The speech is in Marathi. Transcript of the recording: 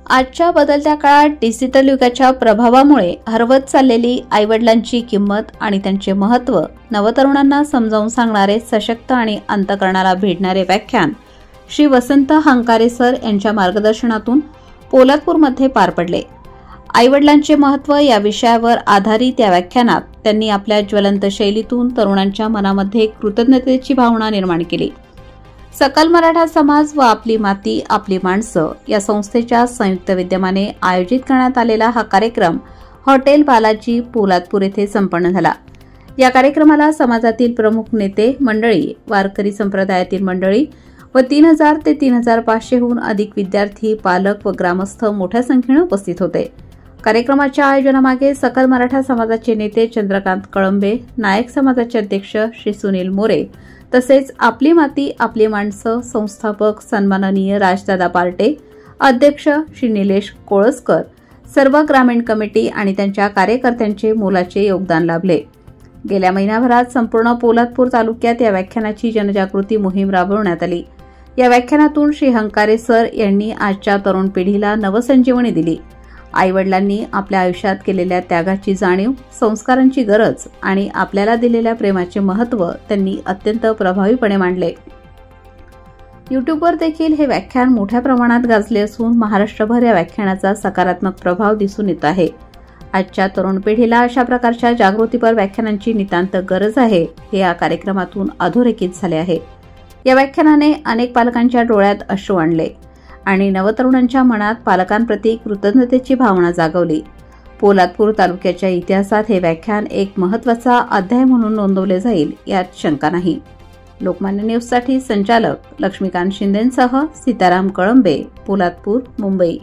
आजच्या बदलत्या काळात डिजिटल युगाच्या प्रभावामुळे हरवत चाललेली आईवडिलांची किंमत आणि त्यांचे महत्त्व नवतरुणांना समजावून सांगणारे सशक्त आणि अंतःकरणाला भिडणारे व्याख्यान श्री वसंत हंकारे सर यांच्या मार्गदर्शनातून पोलादपूरमध्ये पार पडले। आईवडिलांचे महत्त्व या विषयावर आधारित या व्याख्यानात त्यांनी आपल्या ज्वलंत शैलीतून तरुणांच्या मनामध्ये कृतज्ञतेची भावना निर्माण केली। सकल मराठा समाज व आपली माती आपली माणसं या संस्थेच्या संयुक्त विद्यमाने आयोजित करण्यात आलेला हा कार्यक्रम हॉटेल बालाजी पोलादपूर येथे संपन्न झाला। या कार्यक्रमाला समाजातील प्रमुख नेते मंडळी, वारकरी संप्रदायातील मंडळी व 3000 ते 3500 हून अधिक विद्यार्थी, पालक व ग्रामस्थ मोठ्या संख्येने उपस्थित होते। कार्यक्रमाच्या आयोजनामागे सकल मराठा समाजाचे नेते चंद्रकांत कळंबे, नायक समाजाचे अध्यक्ष श्री सुनील मोरे तसेच आपली माती आपली माणसं संस्थापक सन्माननीय राजदादा पार्टे, अध्यक्ष श्री निलेश कोळसकर, सर्व ग्रामीण कमिटी आणि त्यांच्या कार्यकर्त्यांचे मोलाचे योगदान लाभले। गेल्या महिनाभरात संपूर्ण पोलादपूर तालुक्यात या व्याख्यानाची जनजागृती मोहीम राबवण्यात आली। या व्याख्यानातून श्री हंकारे सर यांनी आजच्या तरुण पिढीला नवसंजीवनी दिली। आईवडिलांनी आपल्या आयुष्यात केलेल्या त्यागाची जाणीव, संस्कारांची गरज आणि आपल्याला दिलेल्या प्रेमाचे महत्त्व त्यांनी अत्यंत प्रभावीपणे मांडले। यूट्यूबवर देखील हे व्याख्यान मोठ्या प्रमाणात गाजले असून महाराष्ट्रभर या व्याख्यानाचा सकारात्मक प्रभाव दिसून येत आहे। आजच्या तरुण पिढीला अशा प्रकारच्या जागृतीपर व्याख्यानांची नितांत गरज आहे, हे या कार्यक्रमातून अधोरेखित झाले आहे। या व्याख्यानाने अनेक पालकांच्या डोळ्यात अश्रू आणले आणि नवतरुणांच्या मनात पालकांप्रती कृतज्ञतेची भावना जागवली। पोलादपूर तालुक्याच्या इतिहासात हे व्याख्यान एक महत्त्वाचा अध्याय म्हणून नोंदवले जाईल यात शंका नाही। लोकमान्य न्यूजसाठी संचालक लक्ष्मीकांत शिंदेंसह सीताराम कळंबे, पोलादपूर, मुंबई।